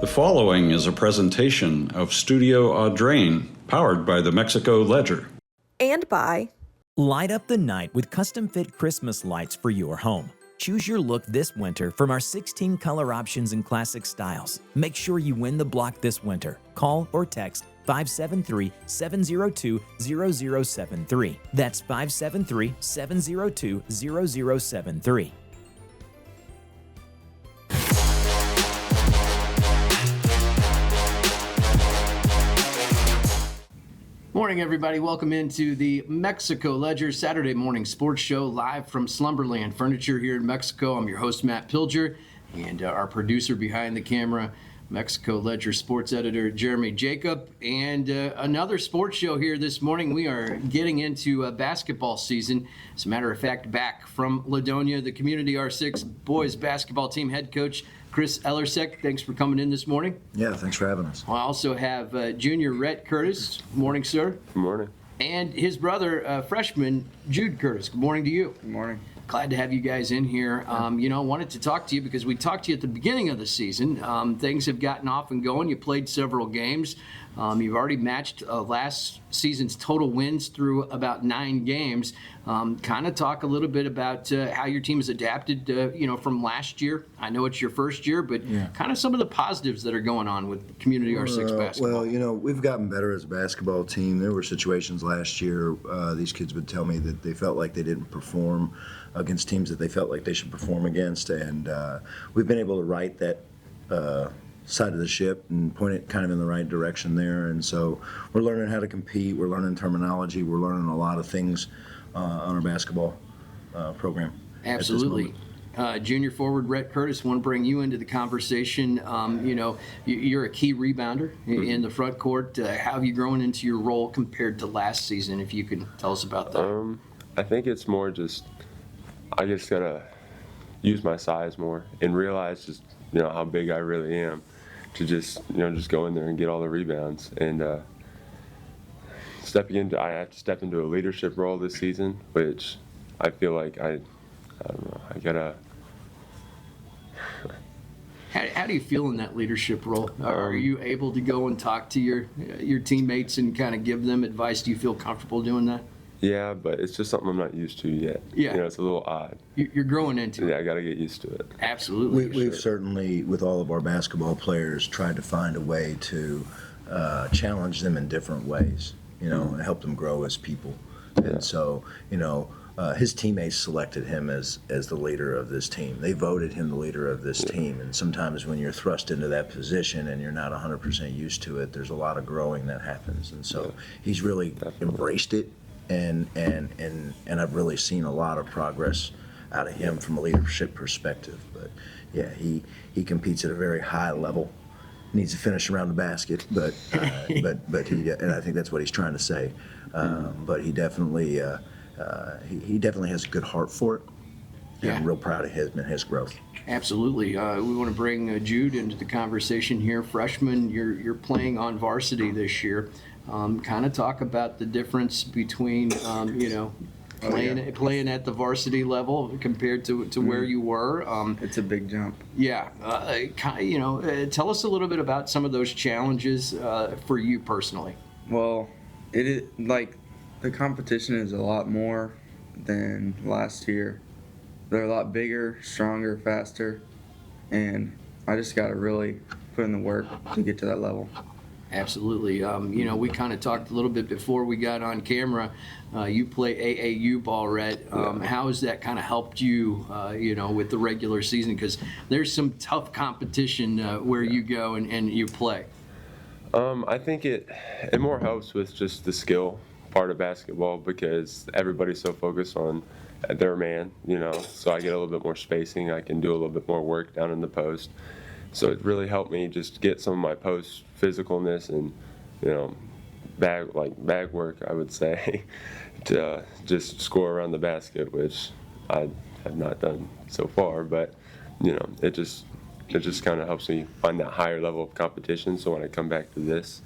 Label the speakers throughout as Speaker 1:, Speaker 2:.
Speaker 1: The following is a presentation of Studio Audrain, powered by the Mexico Ledger.
Speaker 2: And by
Speaker 3: Light up the night with custom-fit Christmas lights for your home. Choose your look this winter from our 16 color options and classic styles. Make sure you win the block this winter. Call or text 573-702-0073. That's 573-702-0073.
Speaker 4: Morning, everybody. Welcome into the Mexico Ledger Saturday morning sports show live from Slumberland Furniture here in Mexico. I'm your host, Matt Pilger, and our producer behind the camera, Mexico Ledger sports editor Jeremy Jacob. And another sports show here this morning. We are getting into basketball season. As a matter of fact, back from Ladonia, the Community R6 boys basketball team head coach Chris Ellersieck, thanks for coming in this morning.
Speaker 5: Yeah, thanks for having us.
Speaker 4: I also have junior Rett Curtis. Morning, sir.
Speaker 6: Good morning.
Speaker 4: And his brother, freshman Jude Curtis. Good morning to you.
Speaker 6: Good morning.
Speaker 4: Glad to have you guys in here. Wanted to talk to you because we talked to you at the beginning of the season. Things have gotten off and going. You played several games. You've already matched last season's total wins through about 9 games. Kind of talk a little bit about how your team has adapted, from last year. I know it's your first year, but kind of some of the positives that are going on with Community R6 basketball.
Speaker 5: Well, we've gotten better as a basketball team. There were situations last year, these kids would tell me that they felt like they didn't perform against teams that they felt like they should perform against, and we've been able to right that side of the ship and point it kind of in the right direction there. And so we're learning how to compete, we're learning terminology, we're learning a lot of things on our basketball program.
Speaker 4: Absolutely. Junior forward Rett Curtis, want to bring you into the conversation. You're a key rebounder in the front court. How have you grown into your role compared to last season, if you can tell us about that?
Speaker 6: I think it's more just I just gotta use my size more and realize just how big I really am to just go in there and get all the rebounds. And I have to step into a leadership role this season, which I feel like I don't know, I gotta.
Speaker 4: How do you feel in that leadership role? Are you able to go and talk to your teammates and kind of give them advice? Do you feel comfortable doing that?
Speaker 6: Yeah, but it's just something I'm not used to yet.
Speaker 4: Yeah.
Speaker 6: It's a little odd.
Speaker 4: You're growing into it.
Speaker 6: Yeah, I got to get used to it.
Speaker 4: Absolutely.
Speaker 5: We've certainly, with all of our basketball players, tried to find a way to challenge them in different ways, and help them grow as people.
Speaker 6: Yeah.
Speaker 5: And so, his teammates selected him as the leader of this team. They voted him the leader of this team. And sometimes when you're thrust into that position and you're not 100% used to it, there's a lot of growing that happens. And so he's really embraced it. And I've really seen a lot of progress out of him from a leadership perspective. But yeah, he competes at a very high level. Needs to finish around the basket, but he, and I think that's what he's trying to say. But he definitely has a good heart for it. Yeah. I'm real proud of his growth.
Speaker 4: Absolutely. We want to bring Jude into the conversation here. Freshman, you're playing on varsity this year. Kind of talk about the difference between, playing at the varsity level compared to where you were.
Speaker 7: It's a big jump.
Speaker 4: Yeah. Tell us a little bit about some of those challenges for you personally.
Speaker 7: Well, it is like the competition is a lot more than last year. They're a lot bigger, stronger, faster, and I just got to really put in the work to get to that level.
Speaker 4: Absolutely. We kind of talked a little bit before we got on camera. You play AAU ball, Rett. How has that kind of helped you, with the regular season? Because there's some tough competition where you go and you play.
Speaker 6: I think it more helps with just the skill part of basketball because everybody's so focused on their man, so I get a little bit more spacing. I can do a little bit more work down in the post. So it really helped me just get some of my post physicalness and, bag work, I would say, to just score around the basket, which I have not done so far. But, it just kind of helps me find that higher level of competition. So when I come back to this,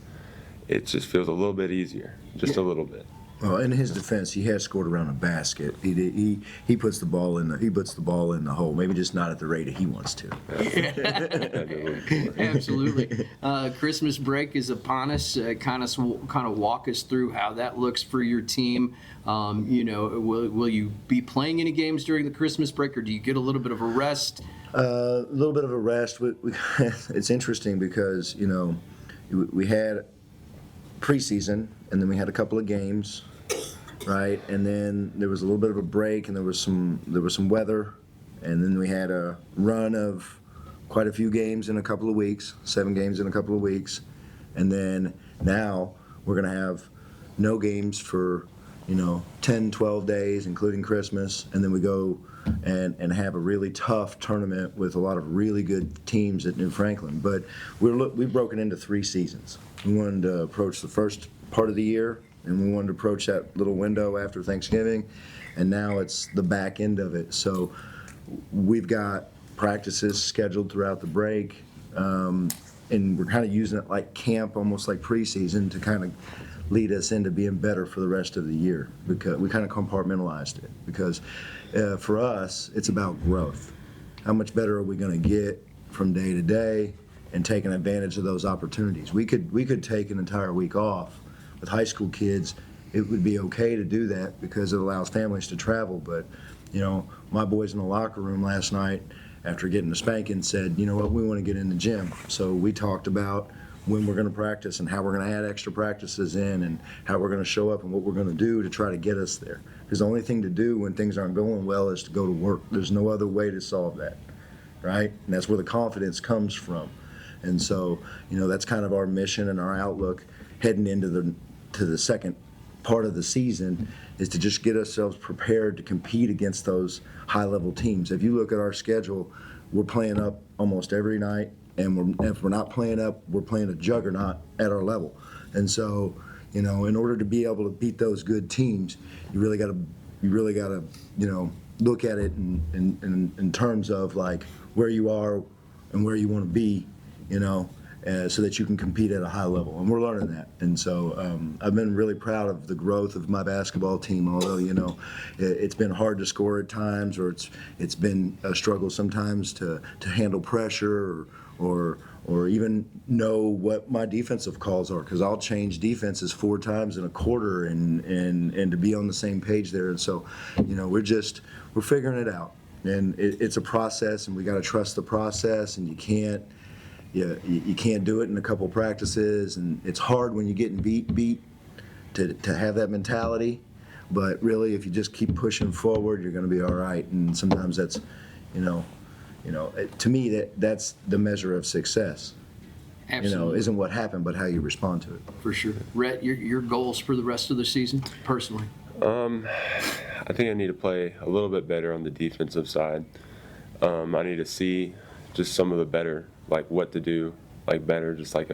Speaker 6: it just feels a little bit easier, just a little bit.
Speaker 5: Well, in his defense, he has scored around a basket. He puts the ball in the hole. Maybe just not at the rate he wants to.
Speaker 4: Absolutely. Christmas break is upon us. Kind of walk us through how that looks for your team. Will you be playing any games during the Christmas break, or do you get a little bit of a rest?
Speaker 5: A little bit of a rest. It's interesting because we had preseason, and then we had a couple of games, right? And then there was a little bit of a break, and there was some weather, and then we had a run of quite a few games in a couple of weeks, 7 games in a couple of weeks, and then now we're going to have no games for 10, 12 days, including Christmas, and then we go and have a really tough tournament with a lot of really good teams at New Franklin. But we've broken into 3 seasons. We wanted to approach the first part of the year, and we wanted to approach that little window after Thanksgiving, and now it's the back end of it. So we've got practices scheduled throughout the break, and we're kind of using it like camp, almost like preseason, to kind of lead us into being better for the rest of the year, because we kind of compartmentalized it. Because for us, it's about growth. How much better are we going to get from day to day, and taking advantage of those opportunities? We could take an entire week off. With high school kids, it would be okay to do that because it allows families to travel. But my boys in the locker room last night, after getting a spanking, said, you know what, we want to get in the gym. So we talked about when we're going to practice and how we're going to add extra practices in, and how we're going to show up and what we're going to do to try to get us there. Because the only thing to do when things aren't going well is to go to work. There's no other way to solve that, right? And that's where the confidence comes from. And so, that's kind of our mission and our outlook heading into the second part of the season, is to just get ourselves prepared to compete against those high-level teams. If you look at our schedule, we're playing up almost every night, and if we're not playing up, we're playing a juggernaut at our level. And so, in order to be able to beat those good teams, you really got to look at it in terms of like where you are and where you want to be, so that you can compete at a high level. And we're learning that. And so I've been really proud of the growth of my basketball team, although, it's been hard to score at times, or it's been a struggle sometimes to handle pressure or even know what my defensive calls are, because I'll change defenses 4 times in a quarter and to be on the same page there. And so, we're figuring it out. And it's a process, and we got to trust the process, and you can't do it in a couple practices, and it's hard when you're getting beat to have that mentality. But really, if you just keep pushing forward, you're going to be all right. And sometimes that's, to me, that's the measure of success.
Speaker 4: Absolutely.
Speaker 5: Isn't what happened, but how you respond to it.
Speaker 4: For sure. Rett, your goals for the rest of the season, personally?
Speaker 6: I think I need to play a little bit better on the defensive side. I need to see just some of the better, like what to do, like better, just like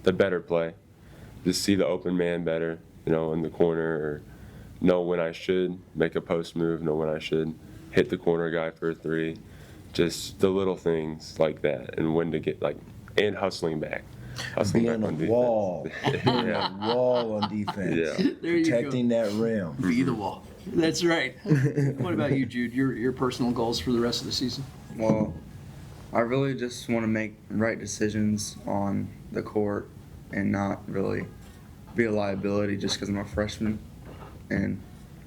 Speaker 6: the better play. Just see the open man better, in the corner, or know when I should make a post move, know when I should hit the corner guy for a 3. Just the little things like that, and when to get and hustling back.
Speaker 5: Being a wall. Being a wall on defense.
Speaker 6: Yeah.
Speaker 4: There you
Speaker 5: Protecting that rim.
Speaker 4: Be the wall. That's right. What about you, Jude? Your personal goals for the rest of the season?
Speaker 7: Well, I really just want to make right decisions on the court and not really be a liability just because I'm a freshman, and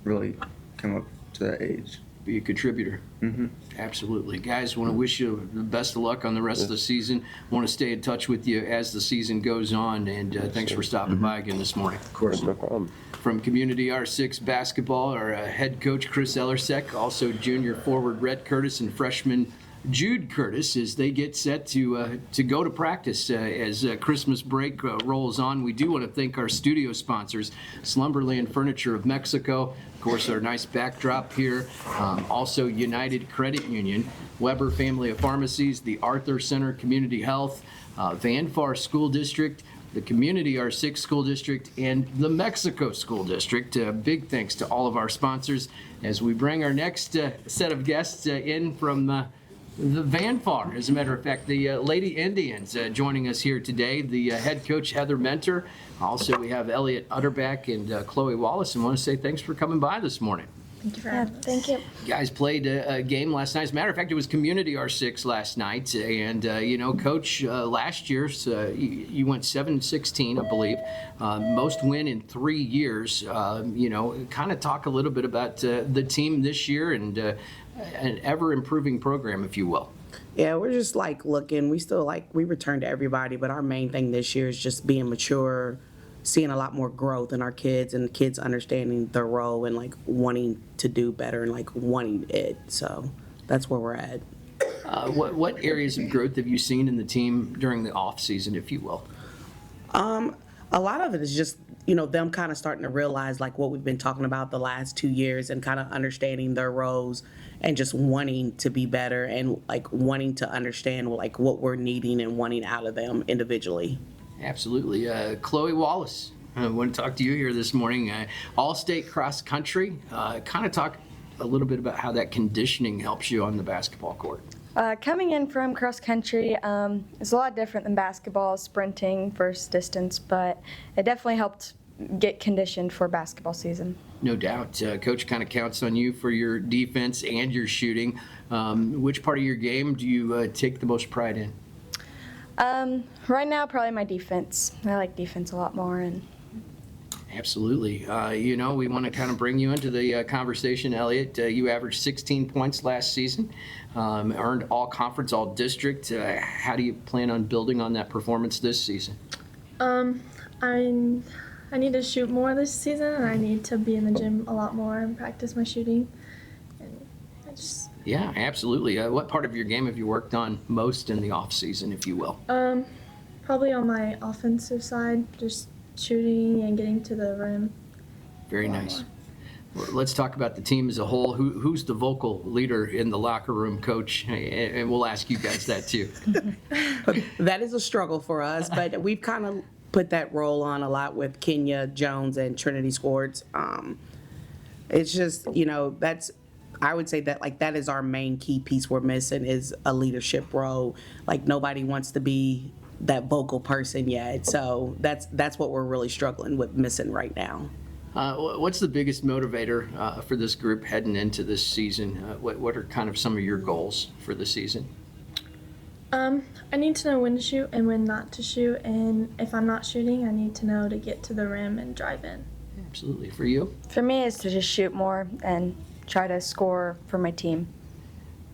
Speaker 7: really come up to that age.
Speaker 4: Be a contributor.
Speaker 7: Mm-hmm.
Speaker 4: Absolutely. Guys, want to wish you the best of luck on the rest of the season. Want to stay in touch with you as the season goes on, and thanks for stopping by again this morning.
Speaker 5: Of course.
Speaker 6: No problem.
Speaker 4: From Community R6 basketball, our head coach Chris Ellersieck, also junior forward Rett Curtis and freshman Jude Curtis, as they get set to go to practice as Christmas break rolls on. We do want to thank our studio sponsors, Slumberland Furniture of Mexico, of course, our nice backdrop here, also United Credit Union, Weber Family of Pharmacies, the Arthur Center Community Health, Van Far School District, the Community R6 School District, and the Mexico School District. Big thanks to all of our sponsors as we bring our next set of guests in from the Vanfar, as a matter of fact, the Lady Indians joining us here today. The head coach, Heather Mentor. Also, we have Elliott, Utterback, and Khloe Wallace. And I want to say thanks for coming by this morning.
Speaker 2: Thank you for having us. Thank you.
Speaker 4: You guys played a game last night. As a matter of fact, it was Community R6 last night. And, Coach, last year, you went 7-16, I believe. Most win in 3 years. Kind of talk a little bit about the team this year and an ever-improving program, if you will.
Speaker 8: Yeah, we're just looking. We return to everybody, but our main thing this year is just being mature, seeing a lot more growth in our kids and kids understanding their role and wanting to do better and wanting it. So that's where we're at.
Speaker 4: What areas of growth have you seen in the team during the off season, if you will?
Speaker 8: A lot of it is just, them kind of starting to realize what we've been talking about the last 2 years and kind of understanding their roles and just wanting to be better and wanting to understand what we're needing and wanting out of them individually.
Speaker 4: Absolutely. Khloe Wallace, I want to talk to you here this morning. All-state cross country. Kind of talk a little bit about how that conditioning helps you on the basketball court.
Speaker 2: Coming in from cross country is a lot different than basketball, sprinting versus distance, but it definitely helped get conditioned for basketball season.
Speaker 4: No doubt. Coach kind of counts on you for your defense and your shooting. Which part of your game do you take the most pride in?
Speaker 2: Right now, probably my defense. I like defense a lot more.
Speaker 4: Absolutely. We want to kind of bring you into the conversation, Elliott. You averaged 16 points last season, earned all conference, all district. How do you plan on building on that performance this season?
Speaker 9: I need to shoot more this season, and I need to be in the gym a lot more and practice my shooting.
Speaker 4: Yeah, absolutely. What part of your game have you worked on most in the off season, if you will?
Speaker 9: Probably on my offensive side, just shooting and getting to the rim.
Speaker 4: Very nice. Well, let's talk about the team as a whole. Who's the vocal leader in the locker room, Coach? And we'll ask you guys that too.
Speaker 8: That is a struggle for us, but we've kind of put that role on a lot with Kenya Jones and Trinity Squarts. It's just, I would say that that is our main key piece we're missing is a leadership role. Nobody wants to be that vocal person yet. So that's what we're really struggling with missing right now.
Speaker 4: What's the biggest motivator for this group heading into this season? What are kind of some of your goals for the season?
Speaker 9: I need to know when to shoot and when not to shoot, and if I'm not shooting, I need to know to get to the rim and drive in.
Speaker 4: Absolutely. For you?
Speaker 2: For me, it's to just shoot more and try to score for my team.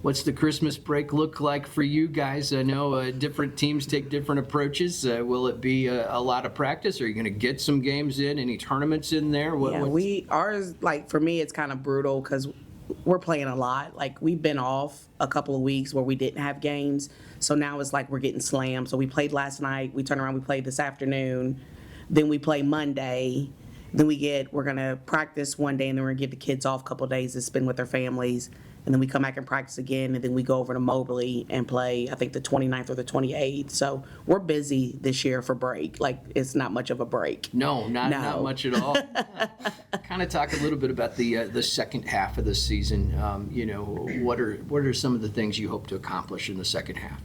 Speaker 4: What's the Christmas break look like for you guys? I know different teams take different approaches. Will it be a lot of practice? Are you going to get some games in? Any tournaments in there?
Speaker 8: Ours, for me, it's kind of brutal because we're playing a lot. We've been off a couple of weeks where we didn't have games. So now it's we're getting slammed. So we played last night. We turn around, we played this afternoon. Then we play Monday. Then we're going to practice one day, and then we're going to give the kids off a couple of days to spend with their families. And then we come back and practice again, and then we go over to Mobley and play, I think, the 29th or the 28th. So we're busy this year for break. It's not much of a break.
Speaker 4: No, not much at all. Kind of talk a little bit about the second half of the season. What are some of the things you hope to accomplish in the second half?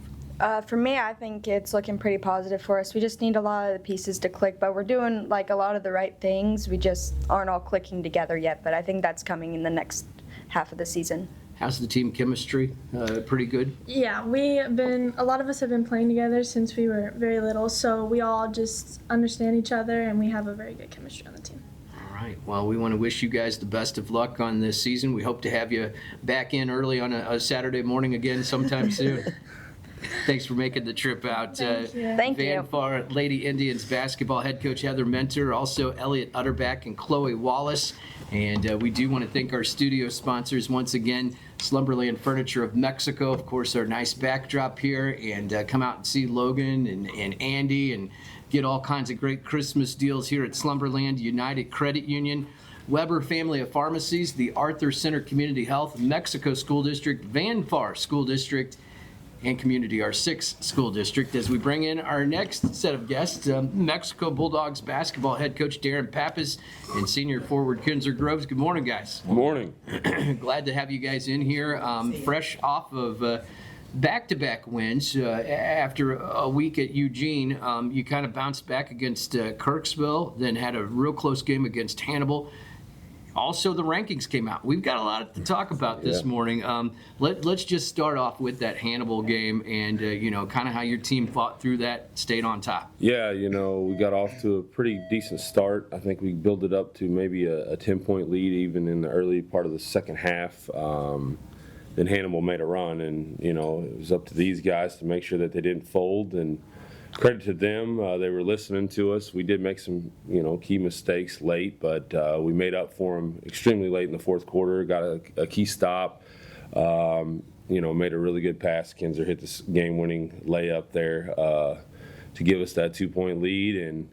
Speaker 2: For me, I think it's looking pretty positive for us. We just need a lot of the pieces to click, but we're doing a lot of the right things. We just aren't all clicking together yet, but I think that's coming in the next half of the season.
Speaker 4: How's the team chemistry? Pretty good?
Speaker 9: Yeah, a lot of us have been playing together since we were very little, so we all just understand each other, and we have a very good chemistry on the team.
Speaker 4: All right. Well, we want to wish you guys the best of luck on this season. We hope to have you back in early on a Saturday morning again sometime soon. Thanks for making the trip out.
Speaker 9: Thank you.
Speaker 2: Thank you.
Speaker 4: Vanfar Lady Indians basketball head coach Heather Mentor, also Elliott Utterback and Khloe Wallace. And we do want to thank our studio sponsors once again, Slumberland Furniture of Mexico, of course, our nice backdrop here. And come out and see Logan and Andy and get all kinds of great Christmas deals here at Slumberland United Credit Union, Weber Family of Pharmacies, the Arthur Center Community Health, Mexico School District, Vanfar School District, and Community R6 School District. As we bring in our next set of guests, Mexico Bulldogs basketball head coach Darren Pappas and senior forward Kinser Groves. Good morning, guys.
Speaker 6: Good morning.
Speaker 4: Glad to have you guys in here, fresh off of back-to-back wins after a week at Eugene. You kind of bounced back against Kirksville, then had a real close game against Hannibal. Also, the rankings came out. We've got a lot to talk about this morning. Let's just start off with that Hannibal game and, kind of how your team fought through that, stayed on top.
Speaker 10: Yeah, we got off to a pretty decent start. I think we built it up to maybe a 10-point lead even in the early part of the second half. Then Hannibal made a run, and, it was up to these guys to make sure that they didn't fold. And credit to them, they were listening to us. We did make some, key mistakes late, but we made up for them extremely late in the fourth quarter. Got a key stop. Made a really good pass. Kinser hit this game-winning layup there to give us that 2-point lead, and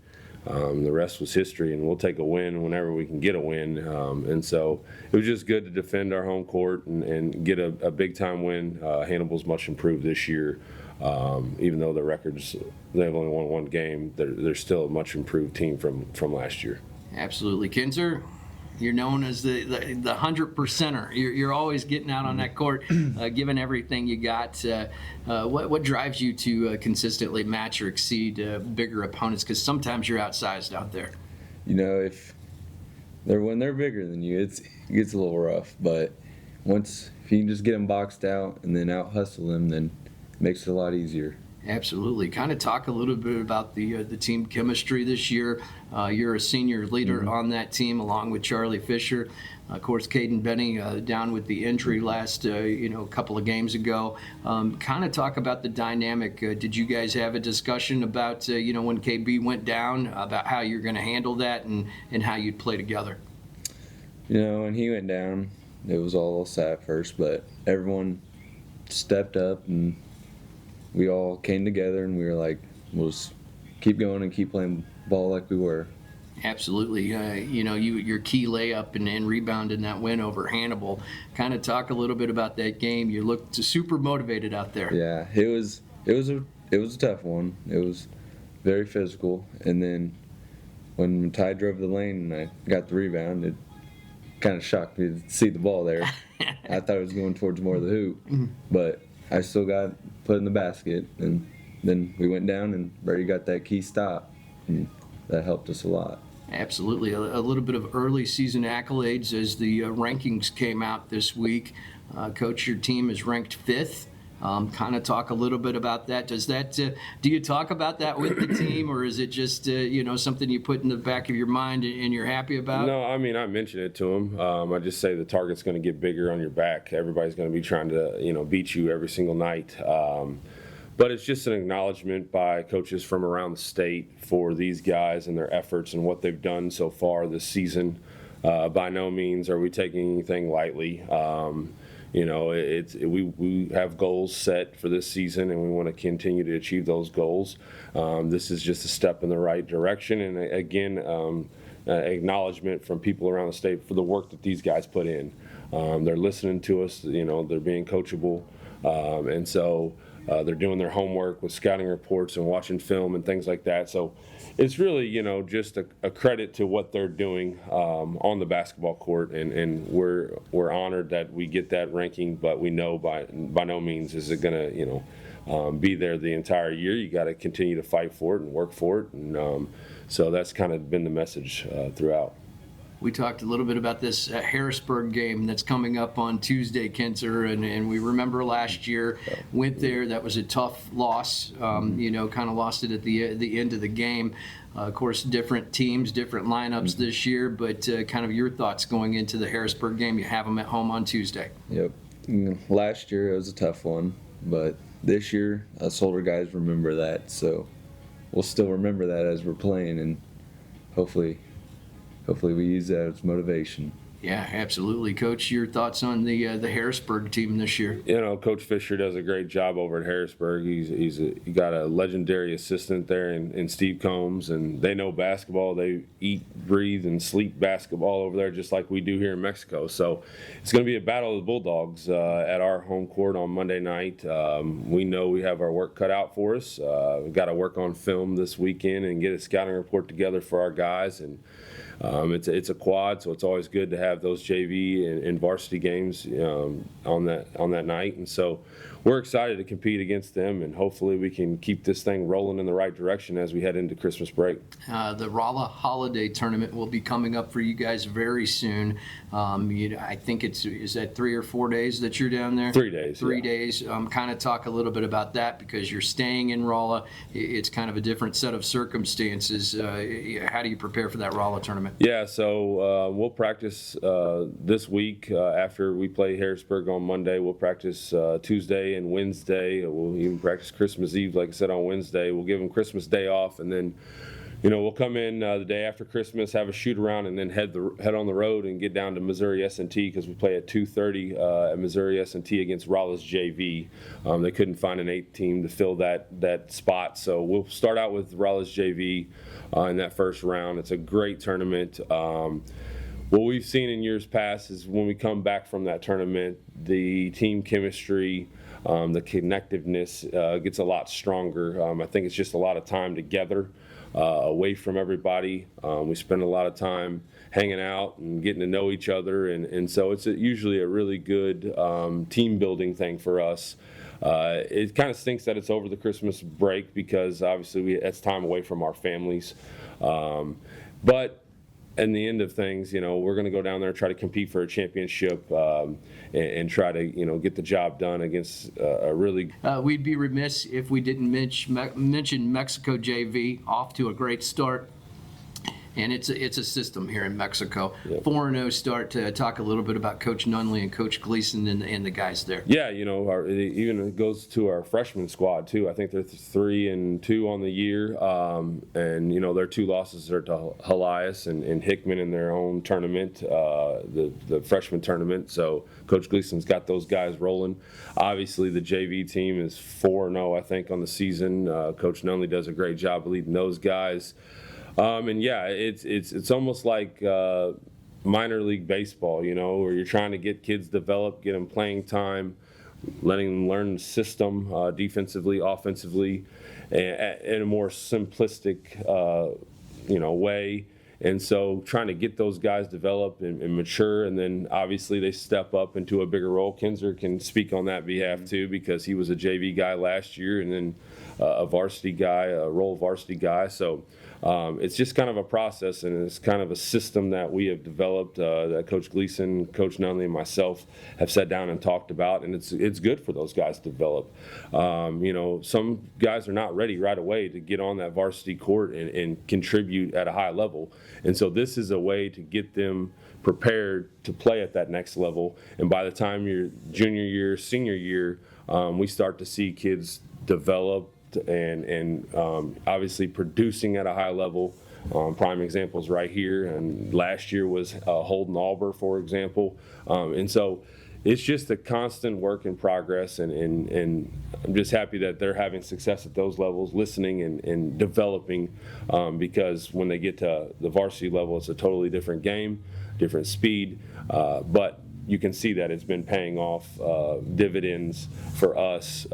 Speaker 10: the rest was history. And we'll take a win whenever we can get a win. And so it was just good to defend our home court and get a big-time win. Hannibal's much improved this year. Even though the records, they've only won one game, they're still a much improved team from last year.
Speaker 4: Absolutely. Kinser, you're known as the 100%er. You're always getting out on that court, giving everything you got. What drives you to consistently match or exceed bigger opponents? Because sometimes you're outsized out there.
Speaker 7: When they're bigger than you, it gets a little rough. But if you can just get them boxed out and then out hustle them, then makes it a lot easier.
Speaker 4: Absolutely. Kind of talk a little bit about the team chemistry this year. You're a senior leader on that team along with Charlie Fisher. Of course, Caden Benny down with the injury last, couple of games ago. Kind of talk about the dynamic. Did you guys have a discussion about, when KB went down, about how you're going to handle that and how you'd play together?
Speaker 7: When he went down, it was all sad at first, but everyone stepped up and we all came together and we were like, we'll just keep going and keep playing ball like we were.
Speaker 4: Absolutely. Your key layup and rebound in that win over Hannibal. Kind of talk a little bit about that game. You looked super motivated out there.
Speaker 7: Yeah, it was a tough one. It was very physical. And then when Ty drove the lane and I got the rebound, it kind of shocked me to see the ball there. I thought it was going towards more of the hoop, but I still got put in the basket, and then we went down and Brady got that key stop, and that helped us a lot.
Speaker 4: Absolutely. A little bit of early season accolades as the rankings came out this week. Coach, your team is ranked 5th. Kind of talk a little bit about that. Do you talk about that with the team, or is it just something you put in the back of your mind and you're happy about?
Speaker 10: No, I mention it to him. I just say the target's going to get bigger on your back. Everybody's going to be trying to beat you every single night. But it's just an acknowledgement by coaches from around the state for these guys and their efforts and what they've done so far this season. By no means are we taking anything lightly. We have goals set for this season, and we want to continue to achieve those goals. This is just a step in the right direction, and again, acknowledgement from people around the state for the work that these guys put in. They're listening to us. They're being coachable, and so they're doing their homework with scouting reports and watching film and things like that. So it's really, just a credit to what they're doing on the basketball court, and we're honored that we get that ranking, but we know by no means is it going to, be there the entire year. You got to continue to fight for it and work for it, and so that's kind of been the message throughout.
Speaker 4: We talked a little bit about this Harrisburg game that's coming up on Tuesday, Kinser, and we remember last year, went there. That was a tough loss, kind of lost it at the end of the game. Of course, different teams, different lineups this year, but kind of your thoughts going into the Harrisburg game. You have them at home on Tuesday.
Speaker 7: Yep. Last year it was a tough one, but this year us older guys remember that, so we'll still remember that as we're playing, and hopefully we use that as motivation.
Speaker 4: Yeah, absolutely. Coach, your thoughts on the Harrisburg team this year?
Speaker 10: Coach Fisher does a great job over at Harrisburg. He got a legendary assistant there in Steve Combs, and they know basketball. They eat, breathe, and sleep basketball over there just like we do here in Mexico. So it's going to be a battle of the Bulldogs at our home court on Monday night. We know we have our work cut out for us. We've got to work on film this weekend and get a scouting report together for our guys, and it's a quad, so it's always good to have those JV and varsity games on that night. And so we're excited to compete against them, and hopefully we can keep this thing rolling in the right direction as we head into Christmas break.
Speaker 4: The Rolla Holiday Tournament will be coming up for you guys very soon. I think is that 3 or 4 days that you're down there?
Speaker 10: 3 days.
Speaker 4: 3
Speaker 10: yeah.
Speaker 4: days. Kind of talk a little bit about that because you're staying in Rolla. It's kind of a different set of circumstances. How do you prepare for that Rolla tournament?
Speaker 10: Yeah, so we'll practice this week after we play Harrisburg on Monday. We'll practice Tuesday and Wednesday. We'll even practice Christmas Eve, like I said, on Wednesday. We'll give them Christmas Day off, and then we'll come in the day after Christmas, have a shoot around, and then head on the road and get down to Missouri S&T because we play at 2:30 at Missouri S&T against Rolla's JV. They couldn't find an 8 team to fill that spot, so we'll start out with Rolla's JV in that first round. It's a great tournament. What we've seen in years past is when we come back from that tournament, the team chemistry, the connectiveness gets a lot stronger. I think it's just a lot of time together. Away from everybody. We spend a lot of time hanging out and getting to know each other, and so it's usually a really good team building thing for us. It kind of stinks that it's over the Christmas break because obviously that's time away from our families. But in the end of things, we're going to go down there and try to compete for a championship and try to, get the job done against a really.
Speaker 4: We'd be remiss if we didn't mention Mexico JV, off to a great start. And it's a system here in Mexico.
Speaker 10: Yep.
Speaker 4: 4-0 start. Talk a little bit about Coach Nunley and Coach Gleason and the guys there.
Speaker 10: Yeah, even it goes to our freshman squad too. I think they're 3-2 on the year, and their 2 losses are to Elias and Hickman in their own tournament, the freshman tournament. So Coach Gleason's got those guys rolling. Obviously, the JV team is 4-0, I think, on the season. Coach Nunley does a great job leading those guys. And yeah, it's almost like minor league baseball, where you're trying to get kids developed, get them playing time, letting them learn the system defensively, offensively, in a more simplistic, way. And so trying to get those guys developed and mature, and then obviously they step up into a bigger role. Kinser can speak on that behalf too, because he was a JV guy last year and then a varsity guy, a role varsity guy. So it's just kind of a process, and it's kind of a system that we have developed that Coach Gleason, Coach Nunley, and myself have sat down and talked about, and it's good for those guys to develop. Some guys are not ready right away to get on that varsity court and contribute at a high level, and so this is a way to get them prepared to play at that next level. And by the time you're junior year, senior year, we start to see kids develop and obviously producing at a high level. Prime examples right here, and last year was Holden Alber, for example. And so it's just a constant work in progress, and I'm just happy that they're having success at those levels, listening and developing, because when they get to the varsity level, it's a totally different game, different speed, but you can see that it's been paying off dividends for us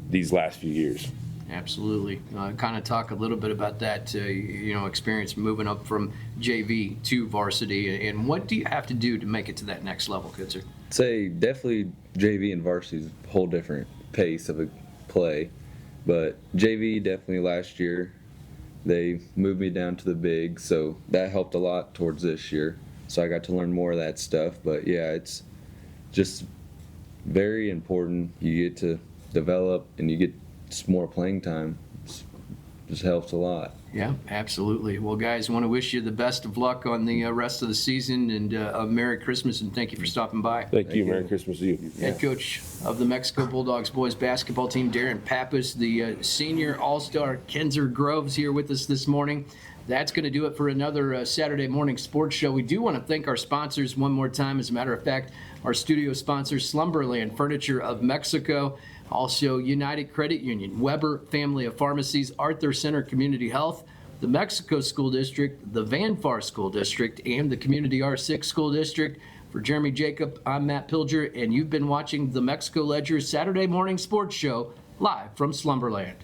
Speaker 10: these last few years.
Speaker 4: Absolutely. Kind of talk a little bit about that, experience moving up from JV to varsity, and what do you have to do to make it to that next level, Kinser?
Speaker 11: Say definitely JV and varsity is a whole different pace of a play, but JV definitely last year they moved me down to the big, so that helped a lot towards this year. So I got to learn more of that stuff, but yeah, it's just very important. You get to develop and you get more playing time. It just helps a lot.
Speaker 4: Yeah, absolutely. Well, guys, I want to wish you the best of luck on the rest of the season, and a Merry Christmas, and thank you for stopping by.
Speaker 10: Thank you. Merry Christmas to you.
Speaker 4: Head coach of the Mexico Bulldogs boys basketball team, Darren Pappas, the senior all-star Kinser Groves, here with us this morning. That's going to do it for another Saturday morning sports show. We do want to thank our sponsors one more time. As a matter of fact, our studio sponsor, Slumberland Furniture of Mexico. Also, United Credit Union, Weber Family of Pharmacies, Arthur Center Community Health, the Mexico School District, the Van Far School District, and the Community R6 School District. For Jeremy Jacob, I'm Matt Pilger, and you've been watching the Mexico Ledger Saturday Morning Sports Show live from Slumberland.